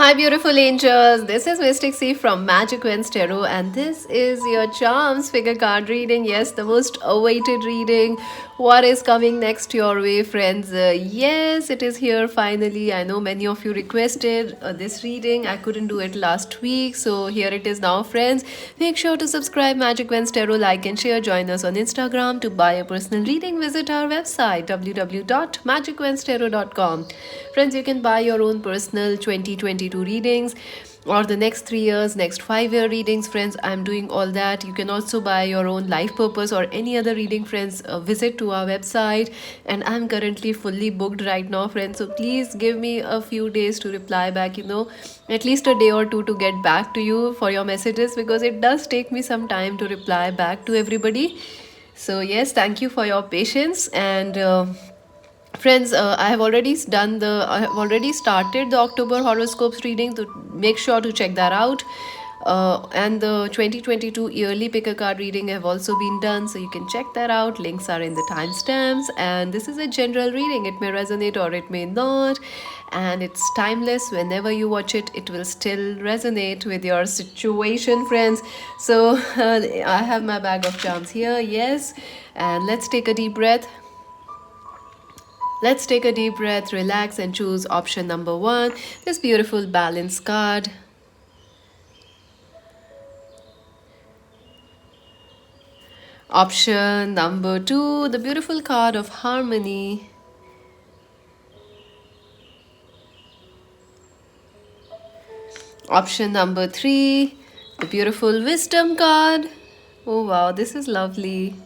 Hi, beautiful angels. This is Mystic C from Magic Wins Tarot, and this is your Charms figure card reading. Yes, the most awaited reading. What is coming next your way, friends? Yes, it is here finally. I know many of you requested this reading. I couldn't do it last week, so here it is now, friends. Make sure to subscribe Magic Wins Tarot, like and share. Join us on Instagram to buy a personal reading. Visit our website www.magicwenstarot.com. Friends, you can buy your own personal 2022 readings or the next 3 years, next 5 year readings, friends. I'm doing all that. You can also buy your own life purpose or any other reading, friends. Visit to our website, and I'm currently fully booked right now, friends. So please give me a few days to reply back, at least a day or two to get back to you for your messages, because it does take me some time to reply back to everybody. So yes, thank you for your patience. And friends, I have already started the October horoscopes reading, to make sure to check that out. And the 2022 yearly pick a card reading have also been done, so you can check that out. Links are in the timestamps. And this is a general reading, it may resonate or it may not, and it's timeless. Whenever you watch it, it will still resonate with your situation, friends. So I have my bag of charms here, yes, and let's take a deep breath. Let's take a deep breath, relax, and choose option number one, this beautiful balance card. Option number two, the beautiful card of harmony. Option number three, the beautiful wisdom card. Oh wow, this is lovely.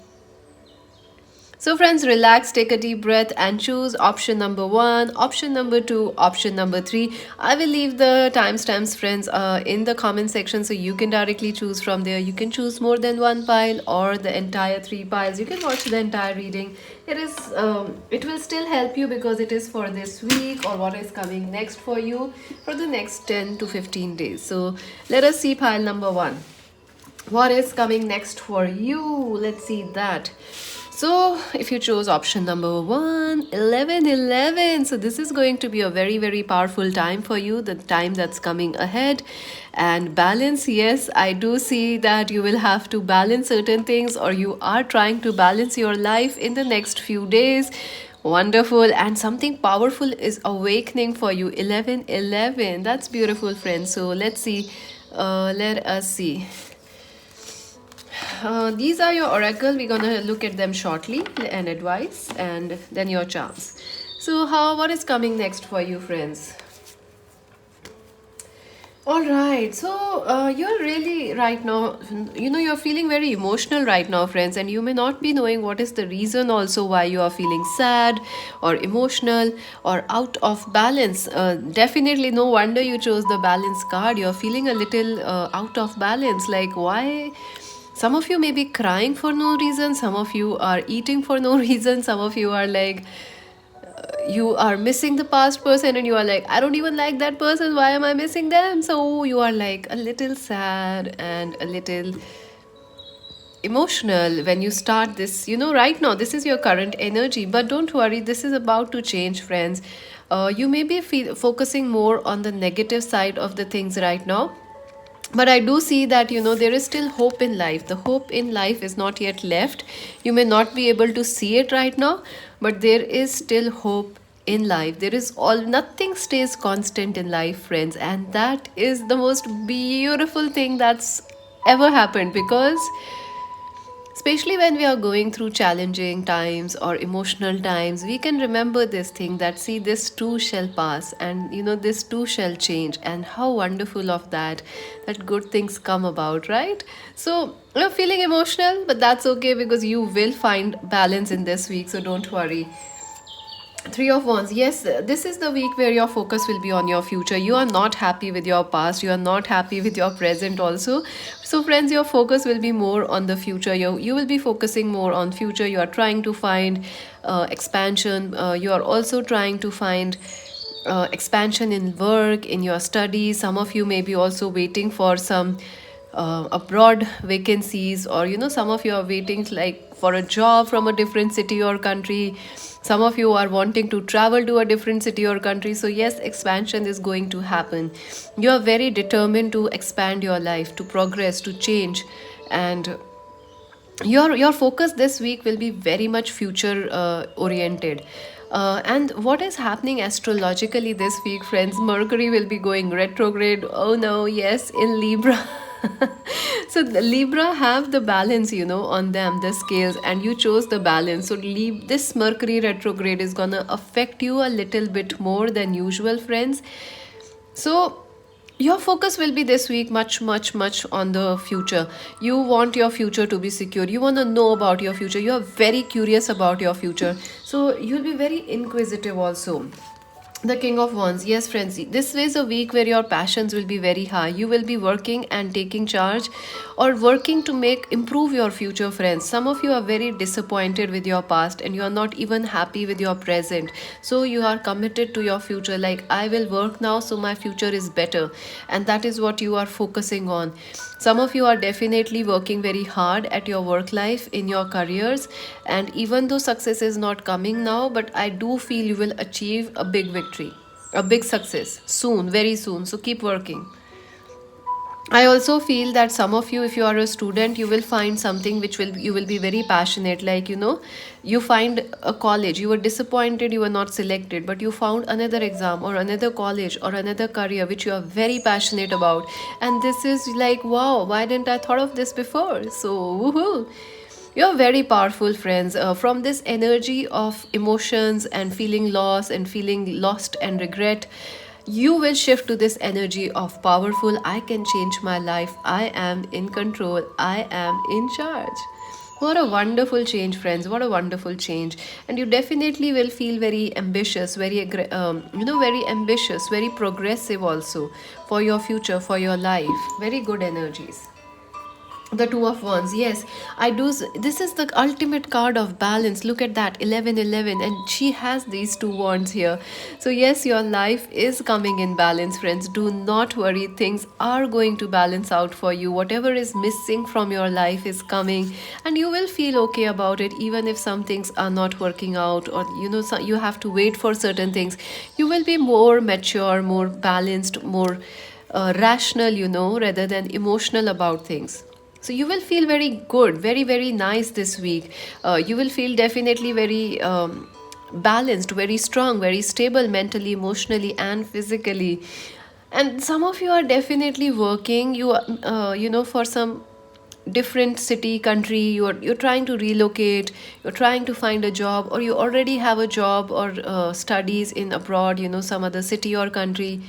So friends, relax, take a deep breath and choose option number one, option number two, option number three. I will leave the timestamps, friends, in the comment section, so you can directly choose from there. You can choose more than one pile or the entire three piles. You can watch the entire reading. It will still help you because it is for this week or what is coming next for you for the next 10 to 15 days. So let us see pile number one. What is coming next for you? Let's see that. So if you chose option number one, 1111, so this is going to be a very, very powerful time for you, the time that's coming ahead. And balance, yes, I do see that you will have to balance certain things, or you are trying to balance your life in the next few days. Wonderful. And something powerful is awakening for you. 1111, that's beautiful, friends. So let's see. Let us see. These are your oracle. We're gonna look at them shortly and advice, and then your charms. So what is coming next for you, friends? All right, so you're really right now, you're feeling very emotional right now, friends, and you may not be knowing what is the reason also why you are feeling sad or emotional or out of balance. Definitely, no wonder you chose the balance card. You're feeling a little out of balance. Like, why? Some of you may be crying for no reason, some of you are eating for no reason, some of you are like, you are missing the past person and you are like, I don't even like that person, why am I missing them? So you are like a little sad and a little emotional when you start this. Right now this is your current energy, but don't worry, this is about to change, friends. You may be focusing more on the negative side of the things right now, but I do see that there is still hope in life. The hope in life is not yet left. You may not be able to see it right now, but there is still hope in life. There is all Nothing stays constant in life, friends, and that is the most beautiful thing that's ever happened, because especially when we are going through challenging times or emotional times, we can remember this thing, that see, this too shall pass, and this too shall change. And how wonderful of that good things come about, right? So you're feeling emotional, but that's okay, because you will find balance in this week, so don't worry. Three of Wands. Yes, this is the week where your focus will be on your future. You are not happy with your past. You are not happy with your present also. So, friends, your focus will be more on the future. You will be focusing more on future. You are trying to find expansion. You are also trying to find expansion in work, in your studies. Some of you may be also waiting for some abroad vacancies, or some of you are waiting like for a job from a different city or country. Some of you are wanting to travel to a different city or country. So yes, expansion is going to happen. You are very determined to expand your life, to progress, to change. And your focus this week will be very much future oriented. And what is happening astrologically this week, friends? Mercury will be going retrograde. Oh no, yes, in Libra. So the Libra have the balance, on them, the scales, and you chose the balance. So this Mercury retrograde is gonna affect you a little bit more than usual, friends. So your focus will be this week much, much, much on the future. You want your future to be secure. You want to know about your future. You are very curious about your future. So you'll be very inquisitive also. The King of Wands. Yes, friends, this is a week where your passions will be very high. You will be working and taking charge, or working to improve your future, friends. Some of you are very disappointed with your past and you are not even happy with your present. So you are committed to your future, like, I will work now so my future is better. And that is what you are focusing on. Some of you are definitely working very hard at your work life, in your careers, and even though success is not coming now, but I do feel you will achieve a big victory, a big success soon, very soon. So keep working. I also feel that some of you, if you are a student, you will find something which will you will be very passionate. Like, you find a college, you were disappointed, you were not selected, but you found another exam or another college or another career which you are very passionate about. And this is like, wow, why didn't I thought of this before? So, woohoo! You're very powerful, friends. From this energy of emotions and feeling loss and feeling lost and regret, you will shift to this energy of powerful. I can change my life. I am in control. I am in charge. What a wonderful change, friends. What a wonderful change. And you definitely will feel very ambitious, very ambitious, very progressive also for your future, for your life. Very good energies. The Two of Wands. Yes, I do. This is the ultimate card of balance. Look at that, 1111, and she has these two wands here. So yes, your life is coming in balance, friends. Do not worry. Things are going to balance out for you. Whatever is missing from your life is coming, and you will feel okay about it, even if some things are not working out, or you have to wait for certain things. You will be more mature, more balanced, more rational, rather than emotional about things. So you will feel very good, very, very nice this week. You will feel definitely very balanced, very strong, very stable mentally, emotionally, and physically. And some of you are definitely working. For some different city, country. You're trying to relocate. You're trying to find a job, or you already have a job or studies in abroad. Some other city or country,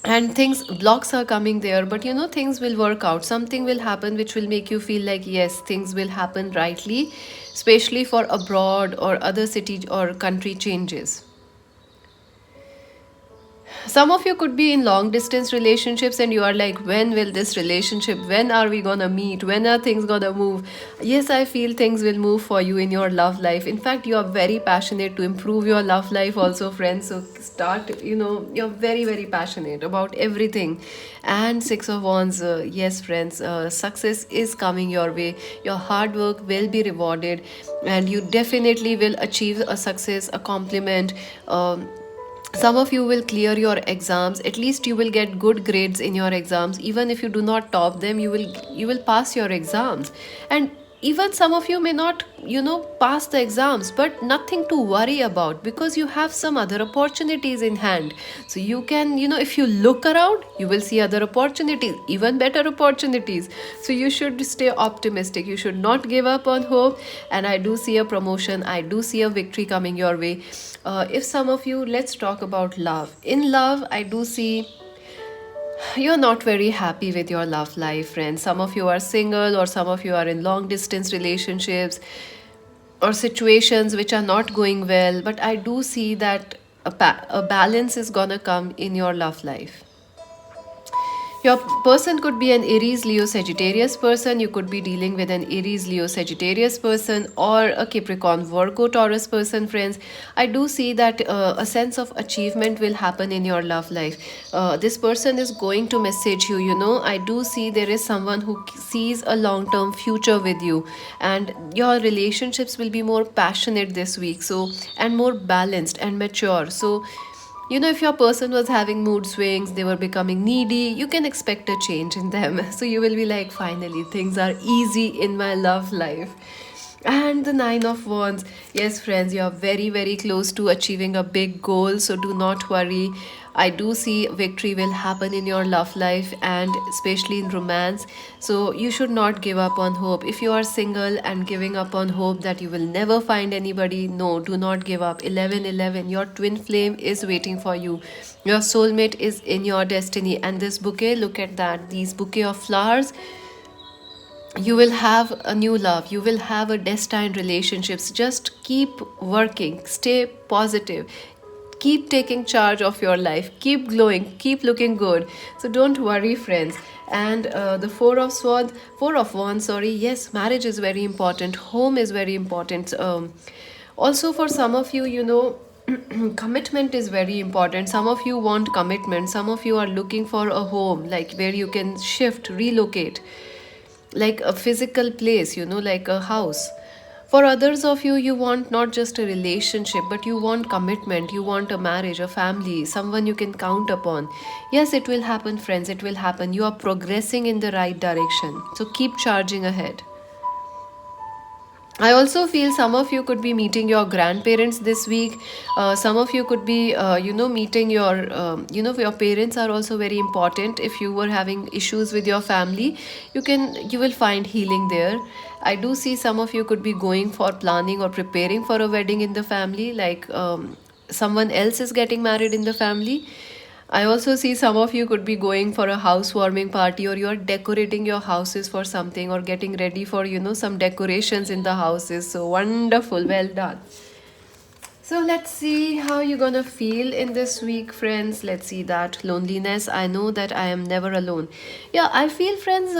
and things blocks are coming there, but things will work out. Something will happen which will make you feel like, yes, things will happen rightly, especially for abroad or other city or country changes. Some of you could be in long distance relationships and you are like, when will this relationship, when are we gonna meet, when are things gonna move? Yes, I feel things will move for you in your love life. In fact, you are very passionate to improve your love life also, friends. So start, you're very, very passionate about everything. And Six of Wands. Yes, friends, success is coming your way. Your hard work will be rewarded, and you definitely will achieve a success, a compliment. Some of you will clear your exams. At least you will get good grades in your exams. Even if you do not top them, you will pass your exams. And even some of you may not pass the exams, but nothing to worry about, because you have some other opportunities in hand. So you can, if you look around, you will see other opportunities, even better opportunities. So you should stay optimistic. You should not give up on hope. And I do see a promotion, I do see a victory coming your way. If some of you, let's talk about love. In love, I do see you're not very happy with your love life, friends. Some of you are single, or some of you are in long distance relationships or situations which are not going well. But I do see that a balance is gonna come in your love life. Your person could be an Aries, Leo, Sagittarius person. You could be dealing with an Aries, Leo, Sagittarius person or a Capricorn, Virgo, Taurus person, friends. I do see that a sense of achievement will happen in your love life. This person is going to message you, you know. I do see there is someone who sees a long term future with you, and your relationships will be more passionate this week. So, and more balanced and mature. So, you know, if your person was having mood swings, they were becoming needy, you can expect a change in them. So you will be like, finally, things are easy in my love life. And the Nine of Wands. Yes, friends, you are very, very close to achieving a big goal. So do not worry. I do see victory will happen in your love life and especially in romance. So you should not give up on hope. If you are single and giving up on hope that you will never find anybody, no, do not give up. 1111, your twin flame is waiting for you. Your soulmate is in your destiny. And this bouquet, look at that. These bouquet of flowers, you will have a new love, you will have a destined relationships. Just keep working, stay positive, keep taking charge of your life, keep glowing, keep looking good. So don't worry, friends. And the four of wands, sorry, yes, marriage is very important, home is very important. Also for some of you, you know, commitment is very important. Some of you want commitment, some of you are looking for a home, like where you can shift, relocate, like a physical place, you know, like a house. For others of you, you want not just a relationship, but you want commitment, you want a marriage, a family, someone you can count upon. Yes, it will happen, friends, it will happen. You are progressing in the right direction, so keep charging ahead. I also feel some of you could be meeting your grandparents this week. Some of you could be, meeting your, your parents are also very important. If you were having issues with your family, you will find healing there. I do see some of you could be going for planning or preparing for a wedding in the family, like someone else is getting married in the family. I also see some of you could be going for a housewarming party, or you're decorating your houses for something, or getting ready for, you know, some decorations in the houses. So wonderful. Well done. So let's see how you're gonna feel in this week, friends. Let's see that loneliness. I know that I am never alone. Yeah, I feel, friends.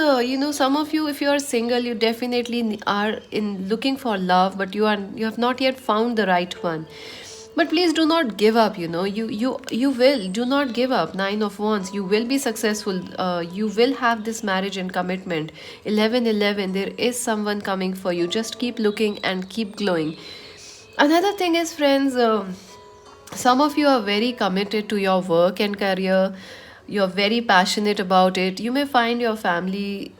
Some of you, if you are single, you definitely are in looking for love, but you have not yet found the right one. But please do not give up. You know, you will, do not give up. Nine of Wands, you will be successful. You will have this marriage and commitment. 1111, there is someone coming for you. Just keep looking and keep glowing. Another thing is, friends, some of you are very committed to your work and career. You're very passionate about it. You may find your family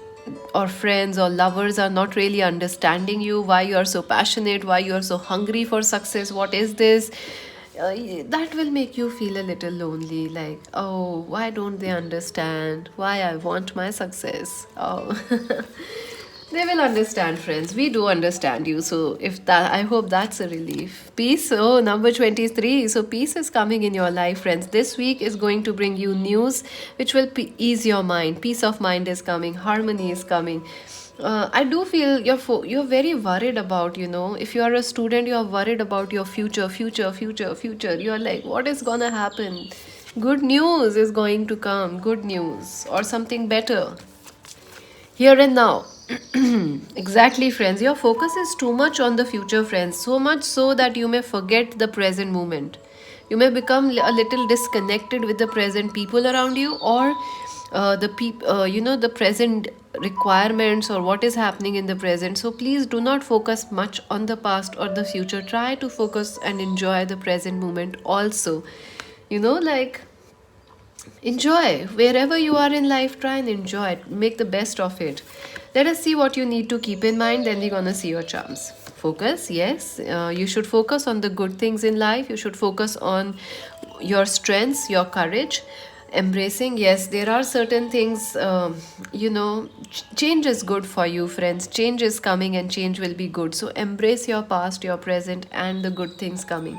or friends or lovers are not really understanding you, why you are so passionate, why you are so hungry for success, what is this. That will make you feel a little lonely, like, oh, why don't they understand why I want my success? Oh. They will understand, friends. We do understand you. So, if that, I hope that's a relief. Peace. Oh, number 23. So, peace is coming in your life, friends. This week is going to bring you news which will ease your mind. Peace of mind is coming. Harmony is coming. I do feel you're very worried about, you know, if you are a student, you are worried about your future. You are like, what is gonna happen? Good news is going to come. Good news or something better here and now. Exactly, friends. Your focus is too much on the future, friends. So much so that you may forget the present moment. You may become a little disconnected with the present people around you, or the present requirements, or what is happening in the present. So please do not focus much on the past or the future. Try to focus and enjoy the present moment also. You know, like, enjoy wherever you are in life. Try and enjoy it, make the best of it. Let us see what you need to keep in mind, then we're gonna see your charms. Focus, yes, you should focus on the good things in life. You should focus on your strengths, your courage, embracing. Yes, there are certain things, change is good for you, friends. Change is coming and change will be good. So embrace your past, your present, and the good things coming.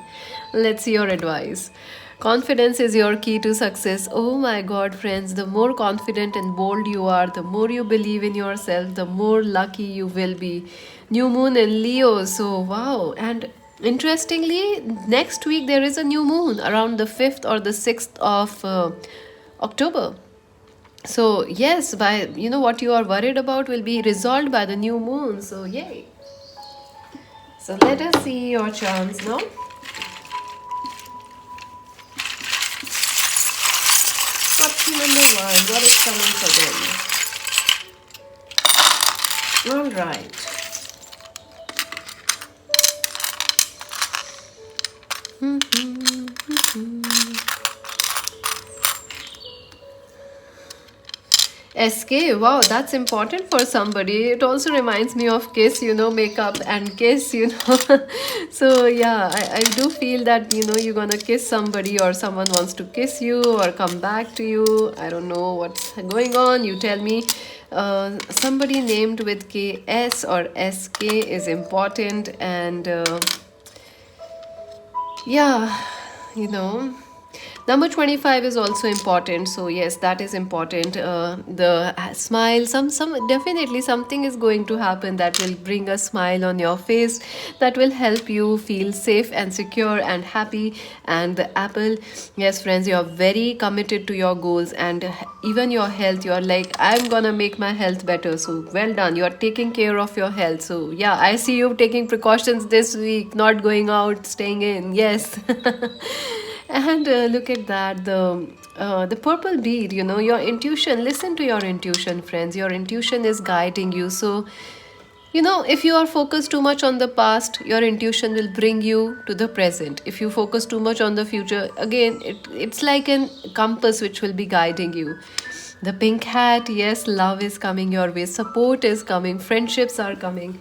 Let's see your advice. Confidence is your key to success. Oh my god, friends, the more confident and bold you are, the more you believe in yourself, the more lucky you will be. New moon in Leo, so wow. And interestingly, next week there is a new moon around the 5th or the 6th of October. So yes, by what you are worried about will be resolved by the new moon. So yay. So let us see your charms now. Option number one, what is coming for them? All right. SK, wow, that's important for somebody. It also reminds me of Kiss, makeup and Kiss. So, yeah, I do feel that, you're gonna kiss somebody or someone wants to kiss you or come back to you. I don't know what's going on. You tell me. Somebody named with KS or SK is important, and yeah, you know. Number 25 is also important. So yes, that is important. The smile, some definitely something is going to happen that will bring a smile on your face, that will help you feel safe and secure and happy. And the apple, yes, friends, you are very committed to your goals, and even your health. You are like, I'm gonna make my health better. So well done. You are taking care of your health. So yeah, I see you taking precautions this week, not going out, staying in. Yes. And look at that, the purple bead. Your intuition. Listen to your intuition, friends. Your intuition is guiding you. So if you are focused too much on the past, your intuition will bring you to the present. If you focus too much on the future, again, it's like an compass which will be guiding you. The pink hat, yes, love is coming your way, support is coming, friendships are coming.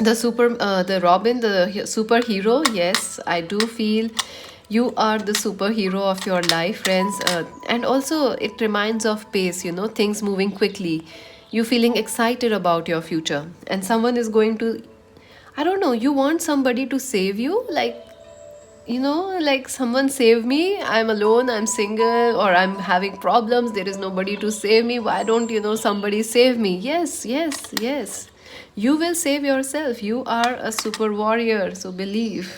The Robin, the superhero, yes, I do feel you are the superhero of your life, friends. And also it reminds of pace, things moving quickly, you feeling excited about your future, and someone is going to, I don't know, you want somebody to save you, like someone save me, I'm alone, I'm single, or I'm having problems, there is nobody to save me, why don't somebody save me? Yes, yes, yes, you will save yourself. You are a super warrior, so believe.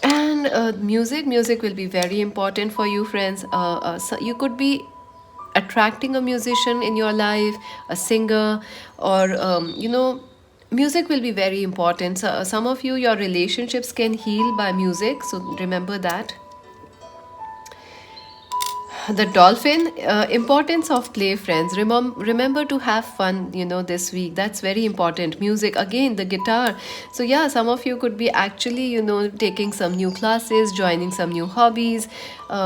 And music will be very important for you, friends. So you could be attracting a musician in your life, a singer, or music will be very important. So, some of you, your relationships can heal by music, so remember that. The dolphin, importance of play, friends. Remember to have fun, this week. That's very important. Music, again, the guitar. So yeah, some of you could be actually, taking some new classes, joining some new hobbies.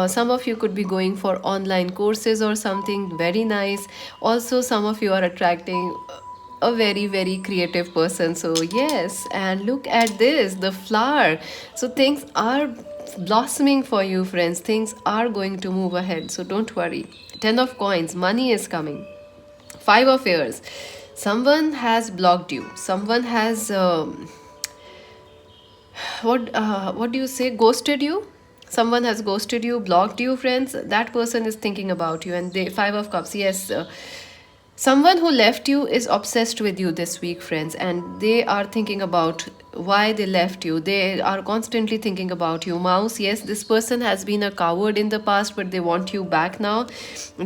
Some of you could be going for online courses or something very nice. Also, some of you are attracting a very very creative person. So yes, and look at this, the flower. So things are blossoming for you, friends. Things are going to move ahead, so don't worry. 10 of coins, money is coming. 5 of ears, someone has blocked you, someone has what do you say, ghosted you. Someone has ghosted you, blocked you, friends. That person is thinking about you, and they, 5 of cups, yes, someone who left you is obsessed with you this week, friends, and they are thinking about why they left you. They are constantly thinking about you. Mouse, yes, this person has been a coward in the past, but they want you back now.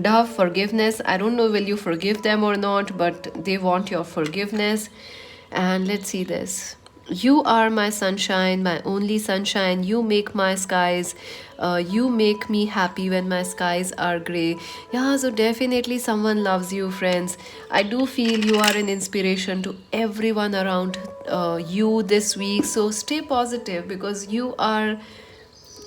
Dove, forgiveness. I don't know, will you forgive them or not, but they want your forgiveness. And let's see this. You are my sunshine, my only sunshine. You make my skies. You make me happy when my skies are gray. Yeah, so definitely someone loves you, friends. I do feel you are an inspiration to everyone around you this week. So stay positive, because you are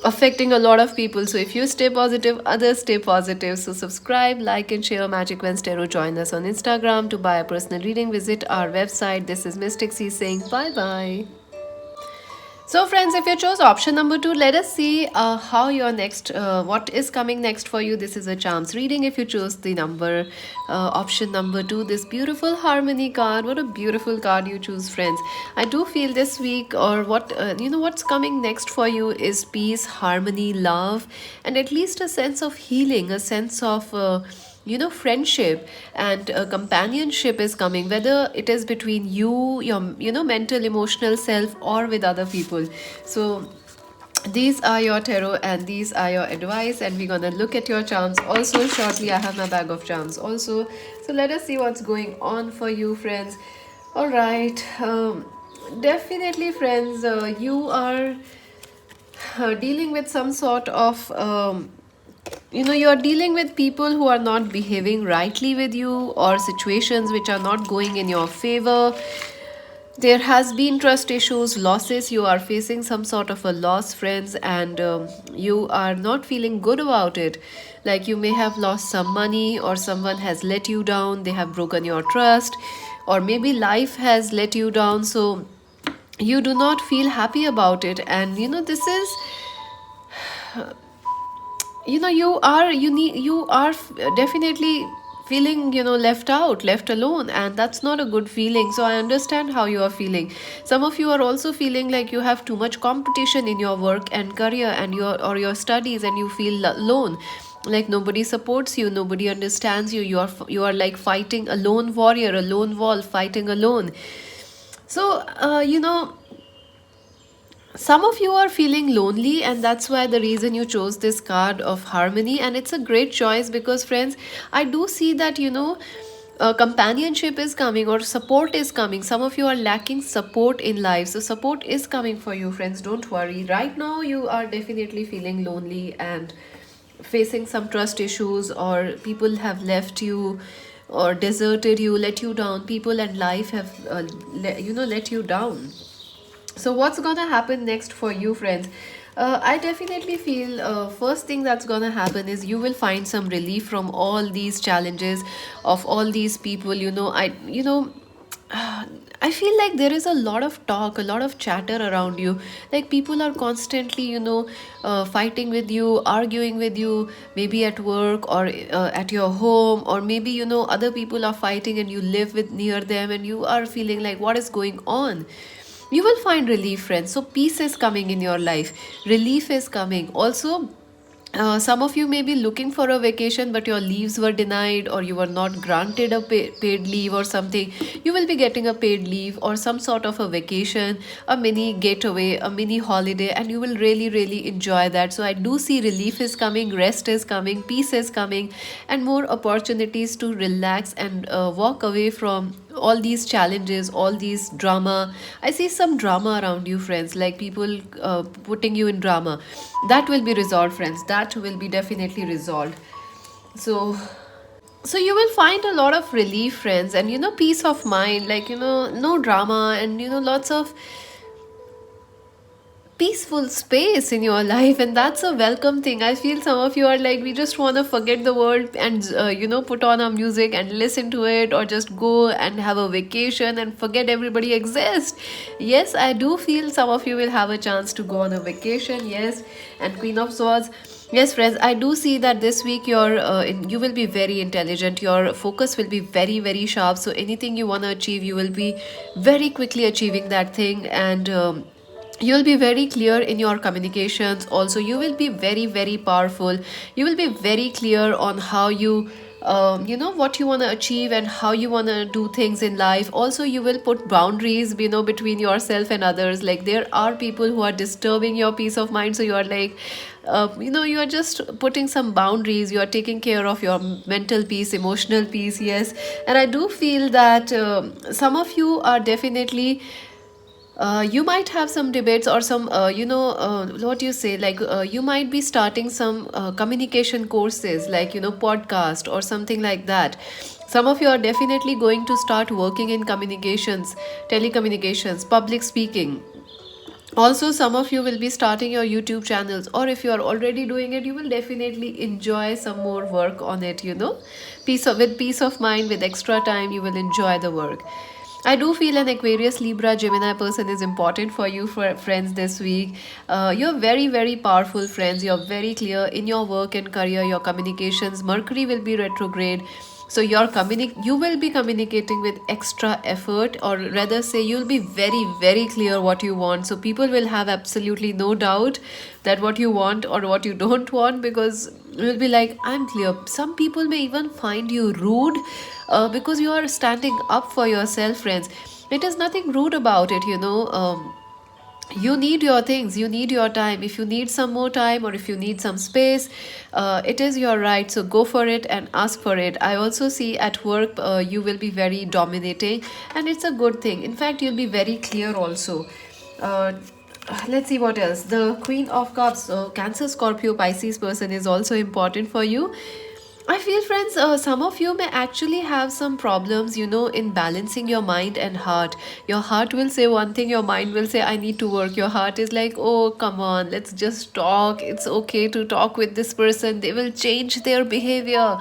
affecting a lot of people. So if you stay positive, others stay positive. So subscribe, like, and share Magic Wednesday. Join us on Instagram to buy a personal reading. Visit our website. This is Mystic C saying bye bye. So, friends, if you chose option number 2, let us see how your next, what is coming next for you. This is a charms reading. If you chose the number, option number 2, this beautiful harmony card. What a beautiful card you choose, friends. I do feel this week, or what, what's coming next for you is peace, harmony, love, and at least a sense of healing, a sense of, friendship and companionship is coming, whether it is between you, your mental emotional self, or with other people. So These are your tarot and these are your advice, and we're gonna look at your charms also shortly. I have my bag of charms also, so let us see what's going on for you, friends. All right. Definitely, friends, you are dealing with some sort of you are dealing with people who are not behaving rightly with you, or situations which are not going in your favor. There has been trust issues, losses. You are facing some sort of a loss, friends, and you are not feeling good about it. Like, you may have lost some money, or someone has let you down, they have broken your trust, or maybe life has let you down, so you do not feel happy about it. And this is, you are definitely feeling, left out, left alone, and that's not a good feeling. So I understand how you are feeling. Some of you are also feeling like you have too much competition in your work and career and your studies, and you feel alone, like nobody supports you, nobody understands you. You are like fighting a lone warrior, a lone wolf, fighting alone. So some of you are feeling lonely, and that's why the reason you chose this card of harmony. And it's a great choice because, friends, I do see that companionship is coming, or support is coming. Some of you are lacking support in life, so support is coming for you, friends. Don't worry. Right now you are definitely feeling lonely and facing some trust issues, or people have left you or deserted you, let you down. People and life have let you down. So what's gonna happen next for you, friends? I definitely feel, first thing that's gonna happen is you will find some relief from all these challenges of all these people. I feel like there is a lot of talk, a lot of chatter around you. Like, people are constantly, fighting with you, arguing with you, maybe at work, or at your home, or maybe, other people are fighting and you live with near them, and you are feeling like, what is going on? You will find relief, friends. So peace is coming in your life, relief is coming also. Some of you may be looking for a vacation, but your leaves were denied, or you were not granted a paid leave or something. You will be getting a paid leave, or some sort of a vacation, a mini getaway, a mini holiday, and you will really, really enjoy that. So I do see relief is coming, rest is coming, peace is coming, and more opportunities to relax and walk away from all these challenges, all these drama. I see some drama around you, friends, like people putting you in drama. That will be resolved, friends. That will be definitely resolved. So so you will find a lot of relief, friends, and peace of mind, like, no drama, and lots of peaceful space in your life. And that's a welcome thing. I feel some of you are like, we just want to forget the world and put on our music and listen to it, or just go and have a vacation and forget everybody exists. Yes, I do feel some of you will have a chance to go on a vacation. Yes. And Queen of Swords, yes, friends, I do see that this week you will be very intelligent. Your focus will be very, very sharp. So anything you want to achieve, you will be very quickly achieving that thing. And you'll be very clear in your communications. Also, you will be very, very powerful. You will be very clear on how what you want to achieve and how you want to do things in life. Also, you will put boundaries, between yourself and others. Like, there are people who are disturbing your peace of mind, so you are like, you are just putting some boundaries. You are taking care of your mental peace, emotional peace. Yes. And I do feel that some of you are definitely, you might have some debates, or some what you say, like, you might be starting some communication courses, like, podcast or something like that. Some of you are definitely going to start working in communications, telecommunications, public speaking. Also, some of you will be starting your YouTube channels, or if you are already doing it, you will definitely enjoy some more work on it. With peace of mind, with extra time, you will enjoy the work. I do feel an Aquarius, Libra, Gemini person is important for you, for friends, this week. You're very, very powerful, friends. You're very clear in your work and career, your communications. Mercury will be retrograde. So you will be communicating with extra effort, or rather say, you'll be very, very clear what you want. So people will have absolutely no doubt that what you want or what you don't want, because you'll be like, I'm clear. Some people may even find you rude, because you are standing up for yourself, friends. It is nothing rude about it. You need your things, you need your time. If you need some more time or if you need some space, it is your right, so go for it and ask for it. I also see at work, you will be very dominating, and it's a good thing. In fact, you'll be very clear also. uh, let's see what else. The Queen of Cups, Cancer, Scorpio, Pisces person is also important for you. I feel, friends, some of you may actually have some problems, in balancing your mind and heart. Your heart will say one thing, your mind will say, I need to work. Your heart is like, oh, come on, let's just talk. It's okay to talk with this person. They will change their behavior.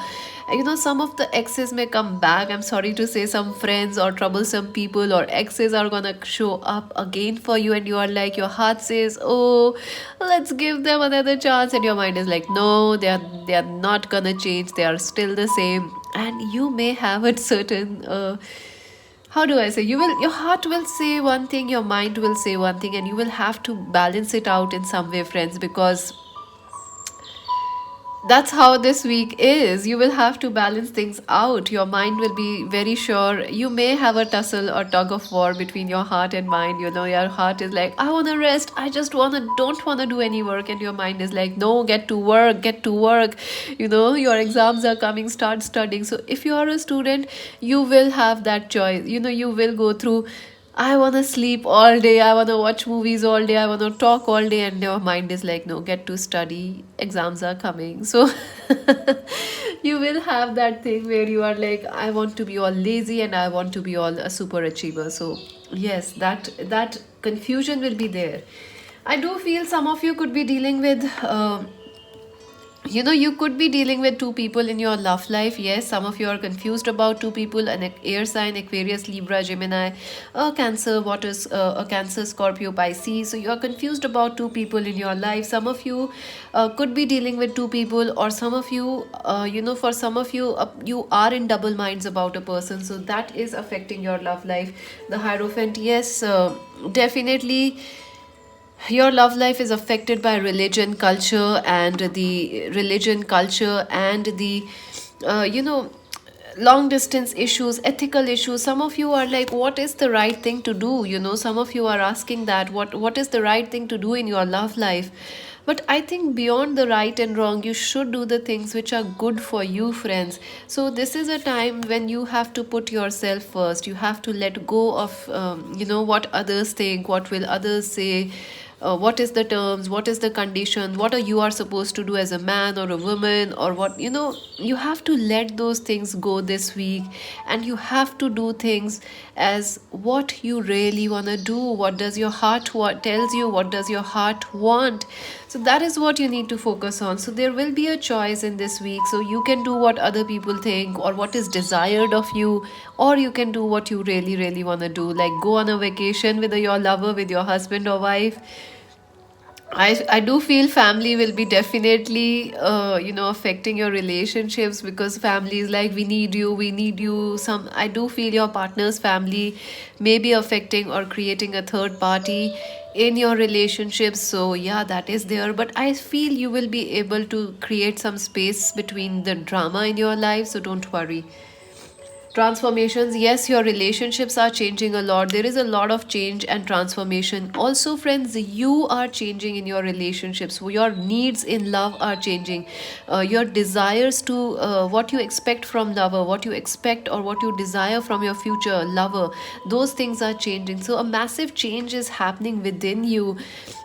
Some of the exes may come back. I'm sorry to say, some friends or troublesome people or exes are gonna show up again for you, and you are like, your heart says, oh, let's give them another chance, and your mind is like, no, they are not gonna change. They are still the same. And you may have a certain, how do I say, your heart will say one thing, your mind will say one thing, and you will have to balance it out in some way, friends, because that's how this week is. You will have to balance things out. Your mind will be very sure. You may have a tussle or tug of war between your heart and mind. Your heart is like, I want to rest. I just don't want to do any work. And your mind is like, no, get to work, get to work. Your exams are coming, start studying. So if you are a student, you will have that choice. You will go through, I want to sleep all day, I want to watch movies all day, I want to talk all day, and your mind is like, no, get to study, exams are coming. So you will have that thing where you are like, I want to be all lazy and I want to be all a super achiever. So yes, that confusion will be there. I do feel some of you could be dealing with you could be dealing with two people in your love life. Yes, some of you are confused about two people: an air sign, Aquarius, Libra, Gemini, a Cancer, a Cancer, Scorpio, Pisces. So you are confused about two people in your life. Some of you could be dealing with two people, or some of you, for some of you, you are in double minds about a person. So that is affecting your love life. The Hierophant, yes, definitely your love life is affected by religion, culture, and the long distance issues, ethical issues. Some of you are like, what is the right thing to do? Some of you are asking that, what is the right thing to do in your love life? But I think beyond the right and wrong, you should do the things which are good for you, friends. So this is a time when you have to put yourself first. You have to let go of what others think, what will others say, what is the terms, what is the condition, what are you are supposed to do as a man or a woman, or what. You have to let those things go this week, and you have to do things as what you really want to do. What does your heart tells you? What does your heart want? So that is what you need to focus on. So there will be a choice in this week, so you can do what other people think or what is desired of you, or you can do what you really really want to do, like go on a vacation with your lover, with your husband or wife. I do feel family will be definitely affecting your relationships, because family is like, we need you. I do feel your partner's family may be affecting or creating a third party in your relationships. So yeah, that is there, but I feel you will be able to create some space between the drama in your life, so don't worry. Transformations, yes, your relationships are changing a lot. There is a lot of change and transformation. Also, friends, you are changing in your relationships. Your needs in love are changing. Your desires to what you expect from lover, what you expect or what you desire from your future lover, those things are changing. So, a massive change is happening within you.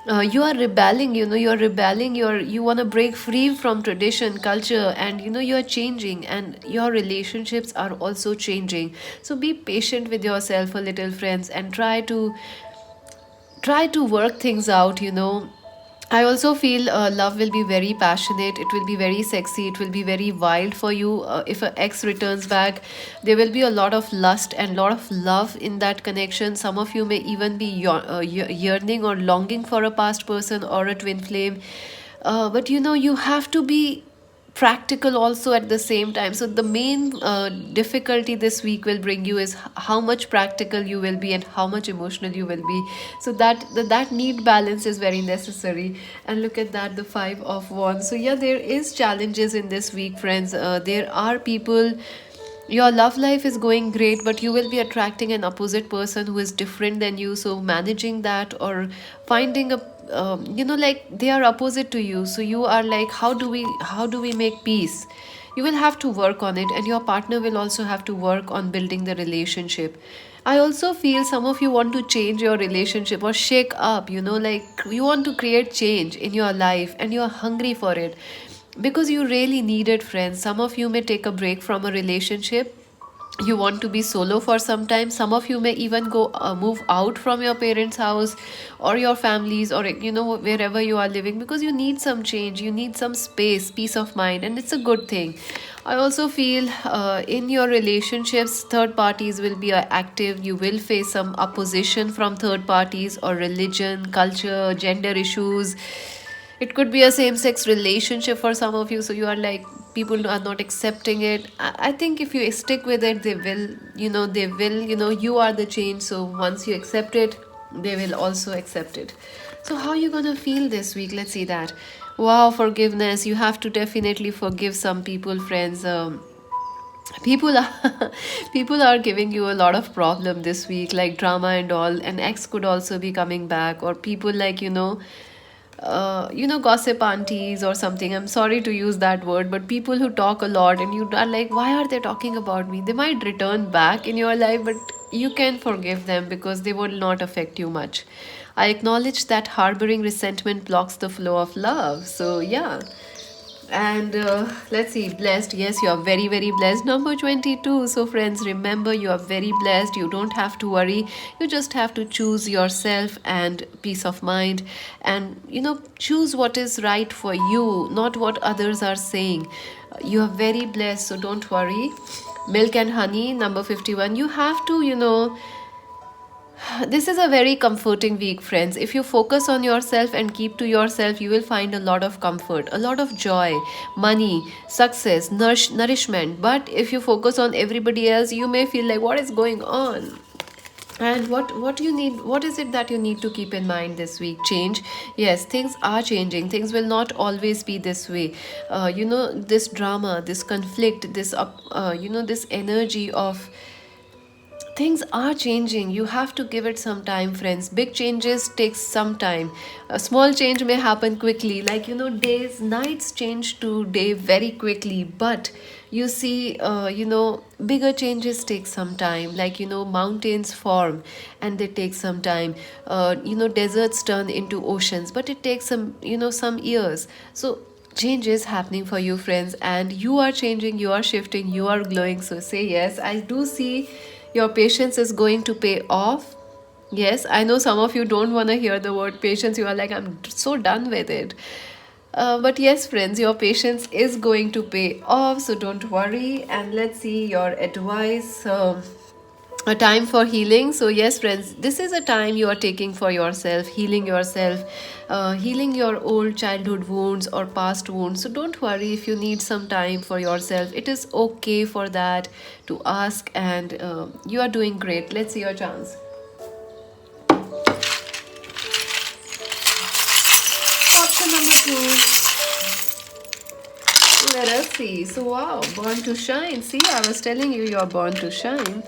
You are rebelling, you're rebelling, you want to break free from tradition, culture, and you're changing, and your relationships are also changing. So be patient with yourself a little, friends, and try to work things out. I also feel love will be very passionate. It will be very sexy. It will be very wild for you. If an ex returns back, there will be a lot of lust and lot of love in that connection. Some of you may even be yearning or longing for a past person or a twin flame. But you have to be practical also at the same time. So the main difficulty this week will bring you is how much practical you will be and how much emotional you will be. So that need balance is very necessary. And look at that, the 5 of wands. So yeah, there is challenges in this week, friends. There are people Your love life is going great, but you will be attracting an opposite person who is different than you. So managing that, or finding a like they are opposite to you, so you are like, how do we make peace? You will have to work on it, and your partner will also have to work on building the relationship. I also feel some of you want to change your relationship or shake up, like you want to create change in your life and you're hungry for it because you really need it, friends. Some of you may take a break from a relationship. You want to be solo for some time. Some of you may even go move out from your parents house or your families, or wherever you are living, because you need some change, you need some space, peace of mind, and it's a good thing. I also feel in your relationships, third parties will be active. You will face some opposition from third parties, or religion, culture, gender issues. It could be a same sex relationship for some of you, so you are like, people are not accepting it. I think if you stick with it, they will, you are the change. So once you accept it, they will also accept it. So how are you gonna feel this week? Let's see that. Wow, forgiveness. You have to definitely forgive some people, friends. People are people are giving you a lot of problem this week, like drama and all. An ex could also be coming back, or people like, gossip aunties or something. I'm sorry to use that word, but people who talk a lot and you are like, why are they talking about me? They might return back in your life, but you can forgive them because they will not affect you much. I acknowledge that harboring resentment blocks the flow of love. So, yeah. And let's see, blessed. Yes, you are very, very blessed. Number 22. So, friends, remember, you are very blessed. You don't have to worry. You just have to choose yourself and peace of mind. And, choose what is right for you, not what others are saying. You are very blessed. So, don't worry. Milk and honey, number 51. You have to, this is a very comforting week, friends. If you focus on yourself and keep to yourself, you will find a lot of comfort, a lot of joy, money, success, nourishment. But if you focus on everybody else, you may feel like, what is going on? And what you need, what is it that you need to keep in mind this week? Change. Yes, things are changing. Things will not always be this way. This drama, this conflict, this energy of things are changing. You have to give it some time, friends. Big changes takes some time. A small change may happen quickly, like, days, nights change to day very quickly. But you see, bigger changes take some time, like, mountains form and they take some time. Deserts turn into oceans, but it takes some years. So change is happening for you, friends, and you are changing, you are shifting, you are glowing. So say yes. I do see your patience is going to pay off. Yes, I know some of you don't want to hear the word patience. You are like, I'm so done with it. But yes, friends, your patience is going to pay off. So don't worry. And let's see your advice. A time for healing. So yes, friends, this is a time you are taking for yourself, healing yourself, healing your old childhood wounds or past wounds. So don't worry if you need some time for yourself. It is okay for that to ask, and you are doing great. Let's see your chance. Option number 2. Let us see. So wow, born to shine. See, I was telling you, you're born to shine.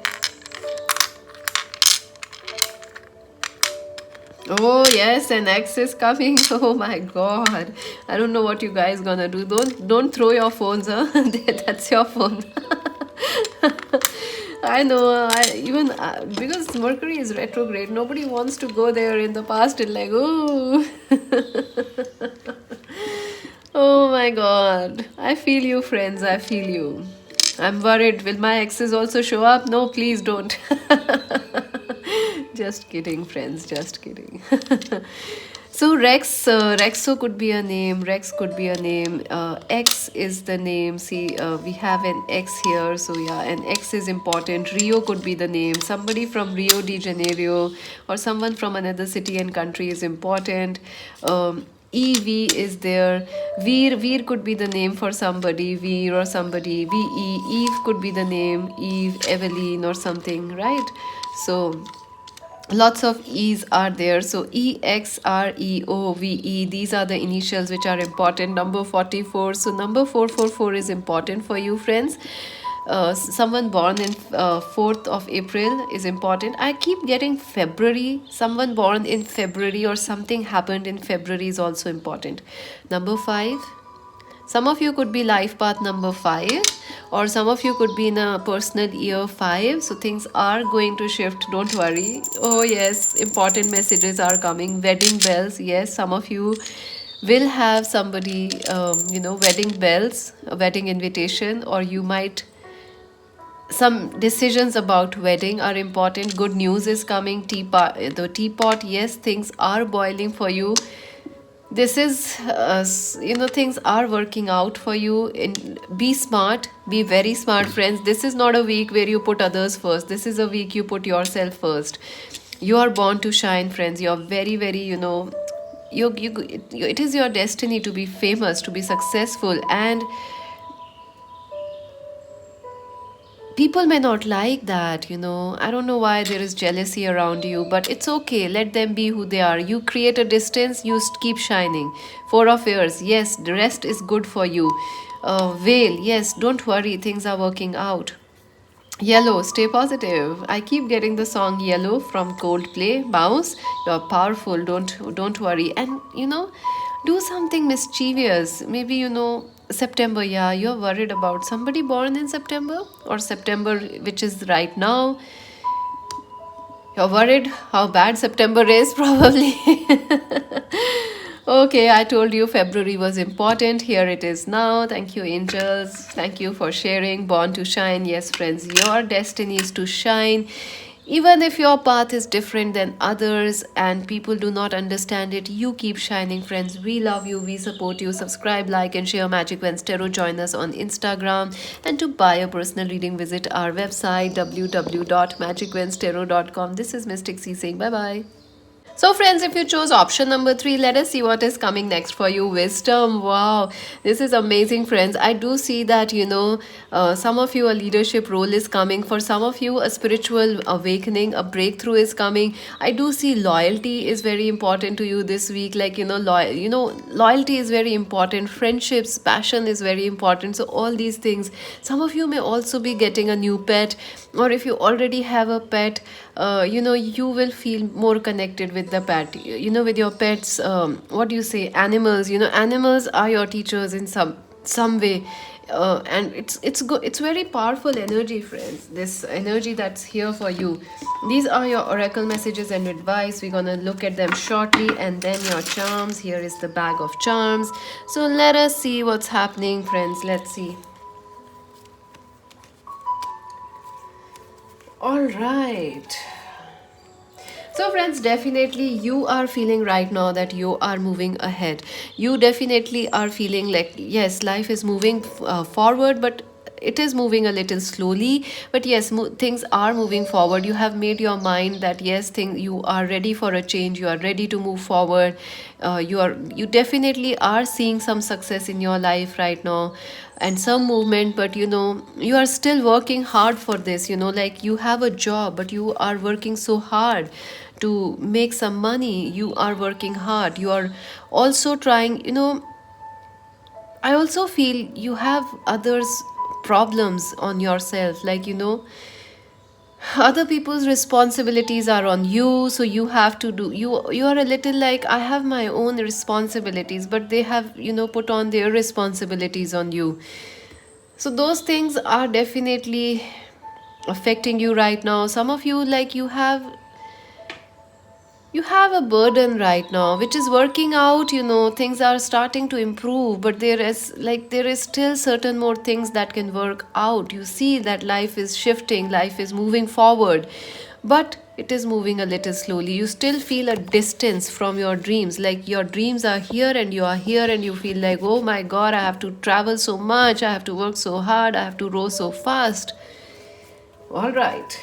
Oh yes, an ex is coming. Oh my god. I don't know what you guys gonna do. Don't throw your phones, huh? That's your phone. I know. Because Mercury is retrograde, nobody wants to go there in the past and like, oh. Oh my god. I feel you, friends. I feel you. I'm worried. Will my exes also show up? No, please don't. Just kidding, friends. Just kidding. So Rexo could be a name. Rex could be a name. X is the name. See, we have an X here. So yeah, an X is important. Rio could be the name. Somebody from Rio de Janeiro or someone from another city and country is important. EV is there. Veer could be the name for somebody. Veer or somebody. VE. Eve could be the name. Eve, Evelyn or something, right? So lots of E's are there. So EXREOVE, these are the initials which are important. Number 44. So number 444 is important for you, friends. Someone born in 4th of April is important. I keep getting February. Someone born in February or something happened in February is also important. Number 5. Some of you could be life path number 5, or some of you could be in a personal year 5. So things are going to shift. Don't worry. Oh, yes, important messages are coming. Wedding bells. Yes, some of you will have somebody, wedding bells, a wedding invitation, or you might, some decisions about wedding are important. Good news is coming. The teapot, yes, things are boiling for you. This is things are working out for you. Be smart, be very smart, friends. This is not a week where you put others first. This is a week you put yourself first. You are born to shine, friends. You're very, very, it is your destiny to be famous, to be successful, and people may not like that. I don't know why there is jealousy around you, but it's okay. Let them be who they are. You create a distance, you keep shining. 4 of Ears, yes, the rest is good for you. Veil, yes, don't worry, things are working out. Yellow, stay positive. I keep getting the song Yellow from Coldplay. Bounce, you're powerful. Don't worry. And do something mischievous. Maybe September. Yeah, you're worried about somebody born in September, or September, which is right now. You're worried how bad September is, probably. Okay, I told you February was important. Here it is now. Thank you, angels. Thank you for sharing. Born to shine. Yes, friends, your destiny is to shine. Even if your path is different than others and people do not understand it, you keep shining, friends. We love you. We support you. Subscribe, like, and share Magic Wens Tarot. Join us on Instagram. And to buy a personal reading, visit our website www.magicwenstarot.com. This is Mystic C saying bye bye. So, friends, if you chose option number 3, let us see what is coming next for you. Wisdom. Wow, this is amazing, friends. I do see that, some of you, a leadership role is coming. For some of you, a spiritual awakening, a breakthrough is coming. I do see loyalty is very important to you this week. Like, loyalty is very important. Friendships, passion is very important. So, all these things. Some of you may also be getting a new pet, or if you already have a pet, you will feel more connected with the pet, with your pets. What do you say, animals? Animals are your teachers in some way. And it's good. It's very powerful energy, friends, this energy that's here for you. These are your oracle messages and advice. We're gonna look at them shortly, and then your charms. Here is the bag of charms. So let us see what's happening, friends. Let's see. All right. So, friends, definitely you are feeling right now that you are moving ahead. You definitely are feeling like, yes, life is moving forward, but it is moving a little slowly. But yes, things are moving forward. You have made your mind that yes, you are ready for a change. You are ready to move forward. You definitely are seeing some success in your life right now, and some movement. But you are still working hard for this. Like you have a job, but you are working so hard to make some money. You are working hard. You are also trying. I also feel you have others problems on yourself, like other people's responsibilities are on you, so you have to do. You are a little like, I have my own responsibilities, but they have put on their responsibilities on you. So those things are definitely affecting you right now. Some of you, like, you have a burden right now which is working out. Things are starting to improve, but there is still certain more things that can work out. You see that life is shifting, life is moving forward, but it is moving a little slowly. You still feel a distance from your dreams, like your dreams are here and you are here, and you feel like, oh my god, I have to travel so much, I have to work so hard, I have to row so fast. All right.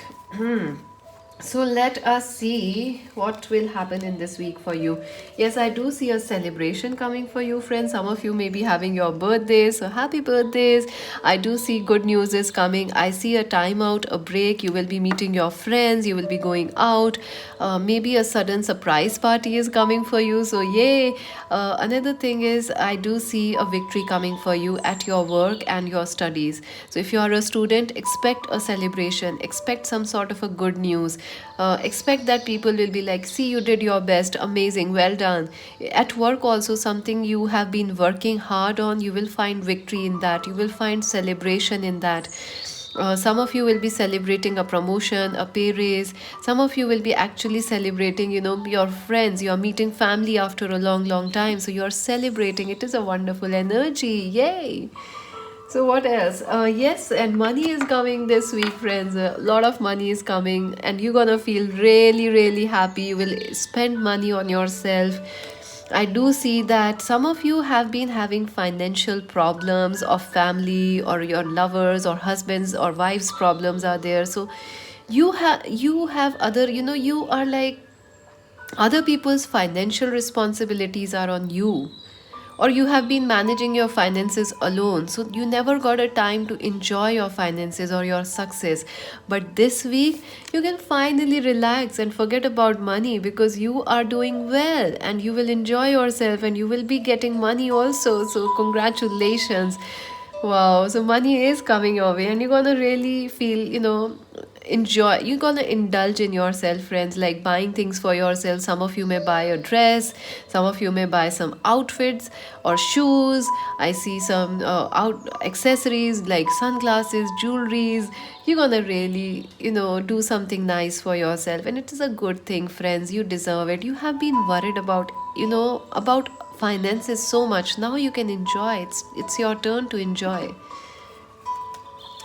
So let us see what will happen in this week for you. Yes, I do see a celebration coming for you, friends. Some of you may be having your birthdays, so happy birthdays. I do see good news is coming. I see a time out, a break. You will be meeting your friends, you will be going out. Maybe a sudden surprise party is coming for you, so yay. Another thing is, I do see a victory coming for you at your work and your studies. So if you are a student, expect a celebration, expect some sort of a good news. Expect that people will be like, see, you did your best, amazing, well done. At work also, something you have been working hard on, you will find victory in that, you will find celebration in that. Some of you will be celebrating a promotion, a pay raise. Some of you will be actually celebrating, your friends. You're meeting family after a long, long time. So you're celebrating. It is a wonderful energy. Yay! So what else? Yes, and money is coming this week, friends. A lot of money is coming, and you're gonna feel really, really happy. You will spend money on yourself. I do see that some of you have been having financial problems of family, or your lovers or husbands or wives problems are there. So you have other, you are like, other people's financial responsibilities are on you, or you have been managing your finances alone, so you never got a time to enjoy your finances or your success. But this week you can finally relax and forget about money, because you are doing well and you will enjoy yourself and you will be getting money also. So congratulations. Wow, so money is coming your way, and you're gonna really feel, enjoy. You're gonna indulge in yourself, friends, like buying things for yourself. Some of you may buy a dress, some of you may buy some outfits or shoes. I see some out accessories like sunglasses, jewelries. You're gonna really, do something nice for yourself, and it is a good thing, friends. You deserve it. You have been worried about, about finances so much. Now you can enjoy. It's your turn to enjoy.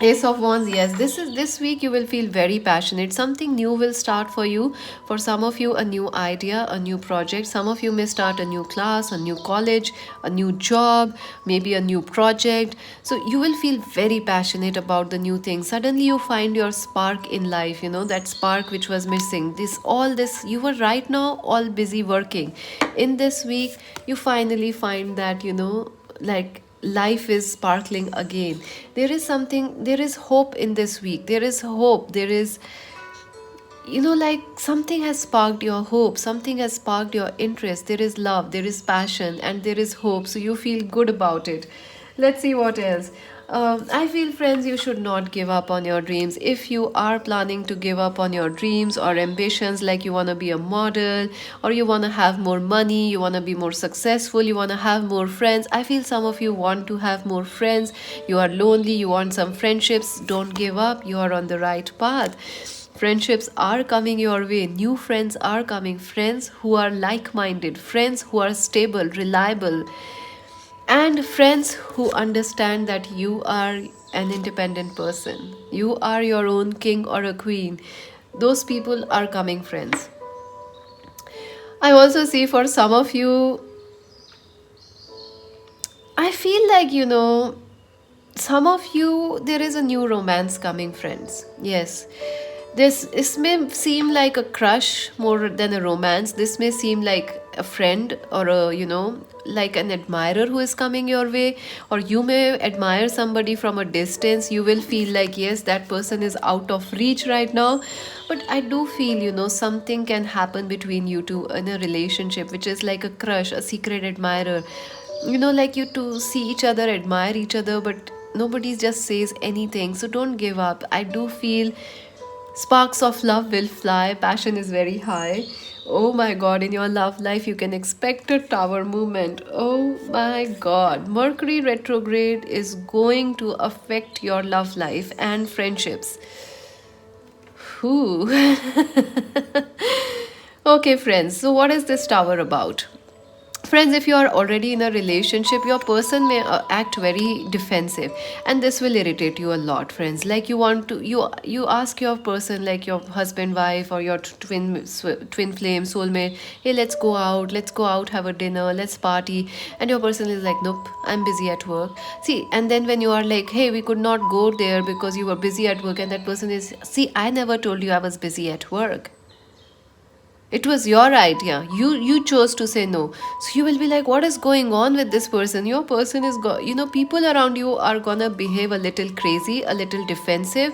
Ace of Wands, yes, this week you will feel very passionate. Something new will start for you. For some of you, a new idea, a new project. Some of you may start a new class, a new college, a new job, maybe a new project. So you will feel very passionate about the new thing. Suddenly you find your spark in life, that spark which was missing. All this, you were right now all busy working. In this week, you finally find that, like life is sparkling again. There is hope in this week. There is hope. There is, like something has sparked your hope, something has sparked your interest. There is love, there is passion, and there is hope. So you feel good about it. Let's see what else. I feel, friends, you should not give up on your dreams. If you are planning to give up on your dreams or ambitions, like you want to be a model, or you want to have more money, you want to be more successful, you want to have more friends. I feel some of you want to have more friends. You are lonely, you want some friendships. Don't give up. You are on the right path. Friendships are coming your way. New friends are coming. Friends who are like minded, friends who are stable, reliable, and friends who understand that you are an independent person. You are your own king or a queen. Those people are coming, friends. I also see for some of you, I feel like, some of you, there is a new romance coming, friends. Yes, this may seem like a crush more than a romance. This may seem like a friend, or a, like an admirer who is coming your way. Or you may admire somebody from a distance. You will feel like, yes, that person is out of reach right now. But I do feel, something can happen between you two in a relationship, which is like a crush, a secret admirer. Like you two see each other, admire each other, but nobody just says anything. So don't give up. I do feel sparks of love will fly. Passion is very high. Oh my god, in your love life, you can expect a tower movement. Oh my god, Mercury retrograde is going to affect your love life and friendships. Whew. Okay, friends, so what is this tower about? Friends, if you are already in a relationship, your person may act very defensive, and this will irritate you a lot, friends. Like you want to, you ask your person, like your husband, wife, or your twin flame soulmate, hey, let's go out, have a dinner, let's party, and your person is like, nope, I'm busy at work. See, and then when you are like, hey, we could not go there because you were busy at work, and that person is, see, I never told you I was busy at work. It was your idea. You chose to say no. So you will be like, what is going on with this person? Your person is people around you are gonna behave a little crazy, a little defensive,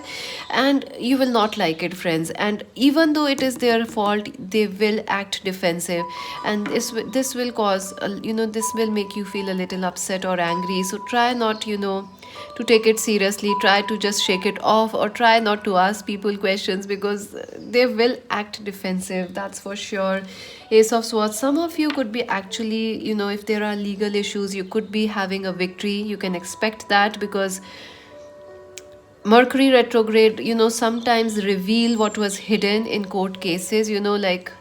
and you will not like it, friends. And even though it is their fault, they will act defensive, and this will cause this will make you feel a little upset or angry. So try not to take it seriously. Try to just shake it off, or try not to ask people questions, because they will act defensive, that's for sure. Ace of Swords, some of you could be actually, if there are legal issues, you could be having a victory. You can expect that, because Mercury retrograde, sometimes reveal what was hidden in court cases, like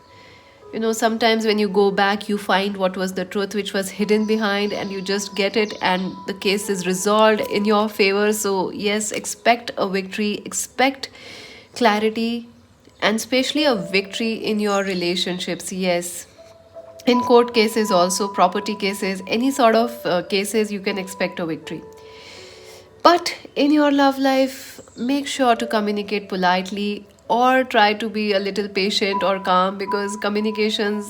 sometimes when you go back, you find what was the truth which was hidden behind, and you just get it, and the case is resolved in your favor. So yes, expect a victory, expect clarity, and especially a victory in your relationships. Yes, in court cases, also property cases, any sort of cases, you can expect a victory. But in your love life, make sure to communicate politely, or try to be a little patient or calm, because communication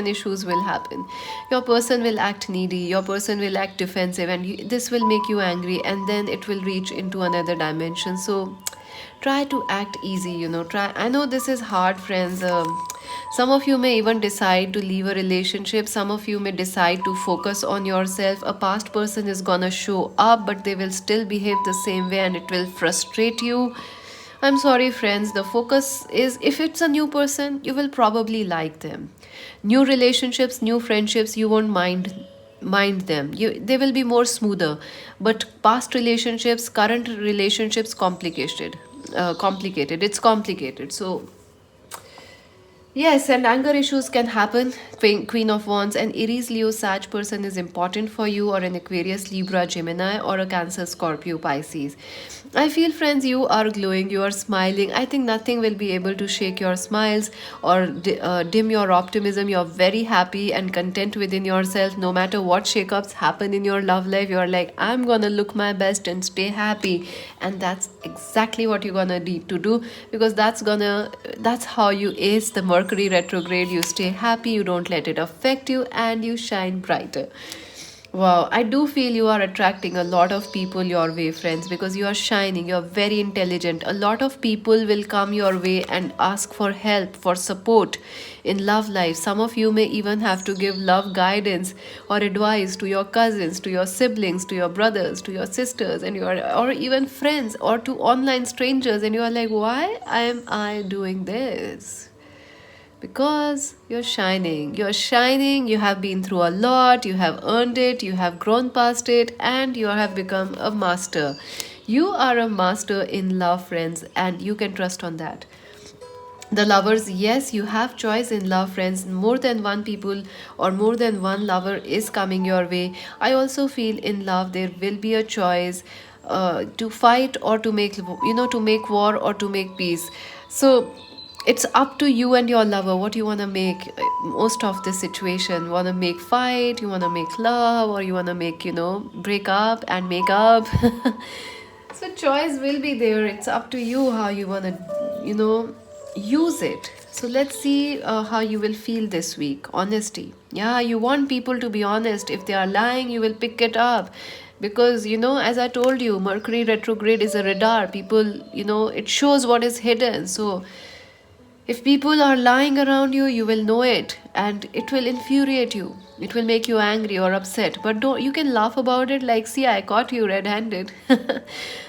issues will happen. Your person will act needy, your person will act defensive, and this will make you angry, and then it will reach into another dimension. So try to act easy, try. I know this is hard, friends. Some of you may even decide to leave a relationship. Some of you may decide to focus on yourself. A past person is gonna show up, but they will still behave the same way, and it will frustrate you. I'm sorry, friends. The focus is, if it's a new person, you will probably like them. New relationships, new friendships, you won't mind them. They will be more smoother. But past relationships, current relationships, complicated. It's complicated. So yes, and anger issues can happen. Queen of Wands, and Aries, Leo, Sag person is important for you, or an Aquarius, Libra, Gemini, or a Cancer, Scorpio, Pisces. I feel, friends, you are glowing, you are smiling. I think nothing will be able to shake your smiles or dim your optimism. You're very happy and content within yourself. No matter what shakeups happen in your love life, you're like, I'm gonna look my best and stay happy. And that's exactly what you're gonna need to do, because that's how you ace the Mercury retrograde. You stay happy, you don't let it affect you, and you shine brighter. Wow, I do feel you are attracting a lot of people your way, friends, because you are shining, you're very intelligent. A lot of people will come your way and ask for help, for support in love life. Some of you may even have to give love guidance or advice to your cousins, to your siblings, to your brothers, to your sisters, and or even friends, or to online strangers, and you are like, why am I doing this? Because you're shining, you have been through a lot, you have earned it, you have grown past it, and you have become a master. You are a master in love, friends, and you can trust on that. The lovers, yes, you have choice in love, friends. More than one people or more than one lover is coming your way. I also feel in love there will be a choice, to fight or to make war or to make peace. So it's up to you and your lover what you want to make. Most of the situation, want to make fight, you want to make love, or you want to make break up and make up. So choice will be there. It's up to you how you want to use it. So let's see how you will feel this week. Honesty, yeah, you want people to be honest. If they are lying, you will pick it up, because as I told you, Mercury retrograde is a radar. People, it shows what is hidden. So if people are lying around you, you will know it, and it will infuriate you. It will make you angry or upset. But don't, you can laugh about it, like, see, I caught you red-handed.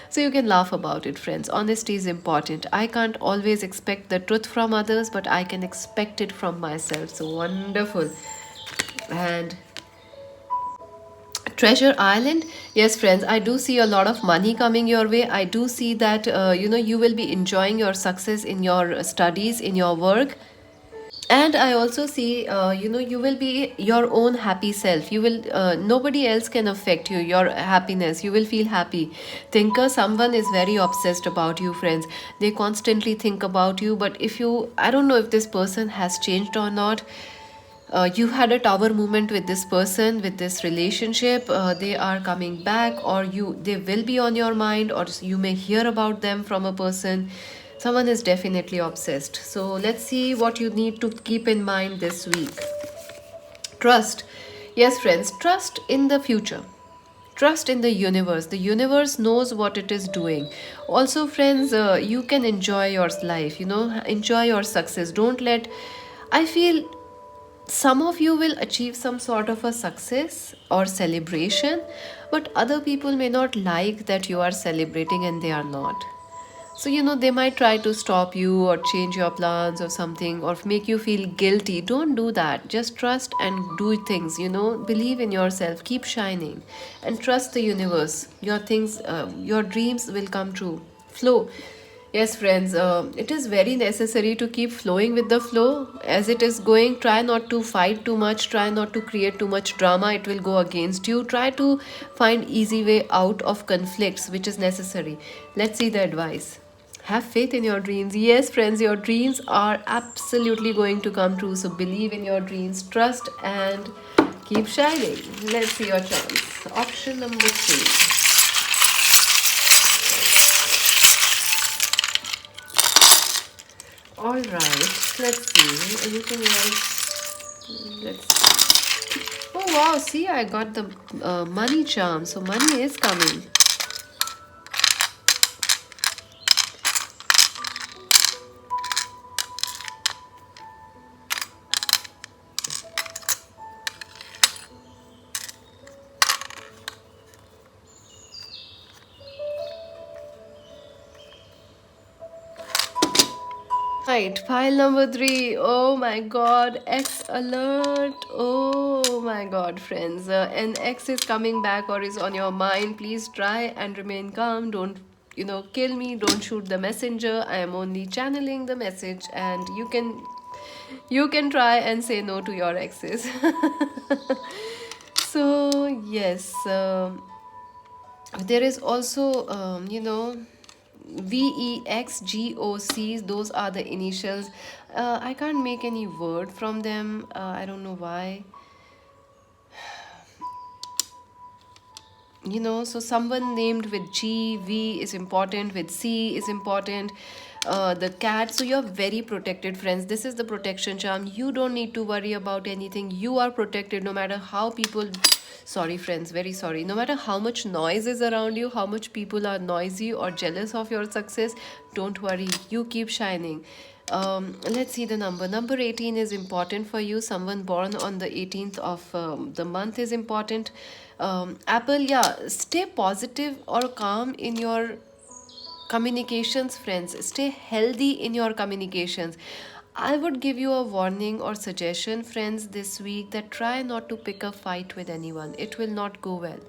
So you can laugh about it, friends. Honesty is important. I can't always expect the truth from others, but I can expect it from myself. So wonderful. And Treasure Island, yes, friends, I do see a lot of money coming your way. I do see that you will be enjoying your success in your studies, in your work. And I also see, you will be your own happy self. You will, nobody else can affect you, your happiness. You will feel happy. Thinker, someone is very obsessed about you, friends. They constantly think about you. But if you, I don't know if this person has changed or not. You had a tower moment with this person, with this relationship. They are coming back, or they will be on your mind, or you may hear about them from a person. Someone is definitely obsessed. So let's see what you need to keep in mind this week. Trust. Yes, friends, trust in the future. Trust in the universe. The universe knows what it is doing. Also, friends, you can enjoy your life, enjoy your success. Don't let, I feel some of you will achieve some sort of a success or celebration, but other people may not like that you are celebrating and they are not. So, they might try to stop you or change your plans or something, or make you feel guilty. Don't do that. Just trust and do things, believe in yourself, keep shining, and trust the universe. Your things, your dreams will come true. Flow. Yes, friends, it is very necessary to keep flowing with the flow as it is going. Try not to fight too much, try not to create too much drama, it will go against you. Try to find easy way out of conflicts which is necessary. Let's see the advice. Have faith in your dreams. Yes, friends, your dreams are absolutely going to come true. So believe in your dreams, trust, and keep shining. Let's see your chance. Option number 3. All right, let's see. Anything else? Oh wow! See, I got the money charm. So money is coming. Right, file number 3. Oh my god, X alert. Oh my god, friends. An X is coming back or is on your mind. Please try and remain calm. Don't, kill me. Don't shoot the messenger. I am only channeling the message, and you can try and say no to your exes. So, yes. There is also, VEXGOC, those are the initials. I can't make any word from them. I don't know why. So someone named with G, V is important, with C is important. The cat, so you're very protected, friends. This is the protection charm. You don't need to worry about anything. You are protected no matter how people, sorry friends, very sorry, no matter how much noise is around you, how much people are noisy or jealous of your success. Don't worry, you keep shining. Let's see the number 18 is important for you. Someone born on the 18th of the month is important. Apple, yeah, stay positive or calm in your communications, friends. Stay healthy in your communications. I would give you a warning or suggestion, friends, this week, that try not to pick a fight with anyone. It will not go well.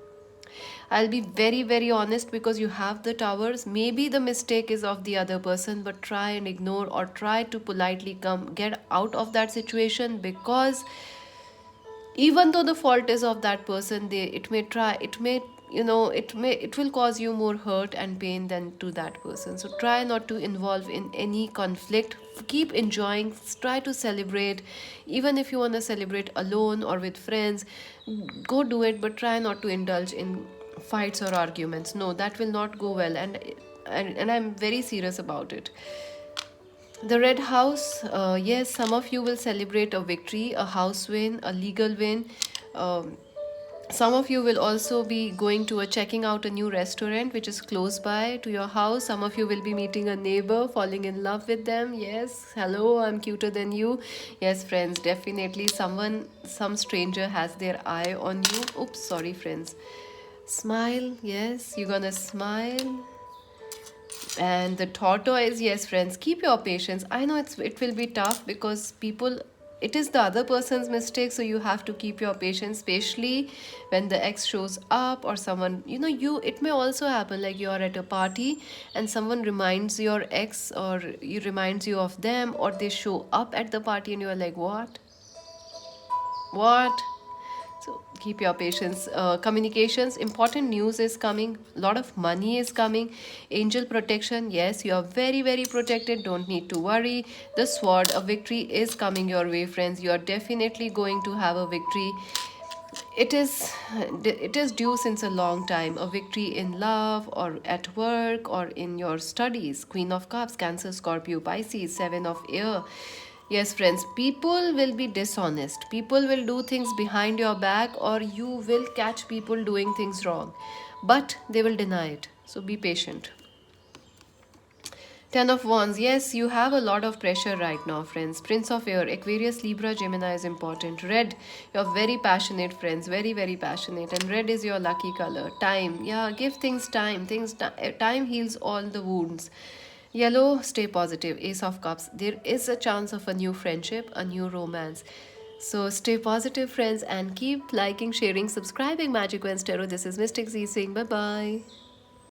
I'll be very, very honest, because you have the towers. Maybe the mistake is of the other person, but try and ignore, or try to politely get out of that situation, because even though the fault is of that person, it will cause you more hurt and pain than to that person. So try not to involve in any conflict. Keep enjoying, try to celebrate. Even if you want to celebrate alone or with friends, go do it, but try not to indulge in fights or arguments. No, that will not go well, and I'm very serious about it. The Red House, yes, some of you will celebrate a victory, a house win, a legal win. Um, some of you will also be going to checking out a new restaurant which is close by to your house. Some of you will be meeting a neighbor, falling in love with them. Yes, hello, I'm cuter than you. Yes, friends, definitely some stranger has their eye on you. Oops, sorry, friends. Smile, yes, you're gonna smile. And the tortoise, yes, friends, keep your patience. I know it will be tough, because people it is the other person's mistake, so you have to keep your patience, especially when the ex shows up, or someone, you, it may also happen like you are at a party and someone reminds your ex, or you reminds you of them, or they show up at the party and you are like, what? So keep your patience. Communications, important news is coming. A lot of money is coming. Angel protection. Yes, you are very, very protected. Don't need to worry. The sword, a victory is coming your way, friends. You are definitely going to have a victory. It is due since a long time. A victory in love, or at work, or in your studies. Queen of Cups, Cancer, Scorpio, Pisces, Seven of Air. Yes, friends, people will be dishonest. People will do things behind your back, or you will catch people doing things wrong. But they will deny it. So be patient. Ten of Wands. Yes, you have a lot of pressure right now, friends. Prince of Air, Aquarius, Libra, Gemini is important. Red, you're very passionate, friends. Very, very passionate. And red is your lucky color. Time. Yeah, give things time. Time heals all the wounds. Yellow, stay positive. Ace of Cups. There is a chance of a new friendship, a new romance. So stay positive, friends, and keep liking, sharing, subscribing Magic Wednesday Tarot. This is Mystic Z saying bye bye.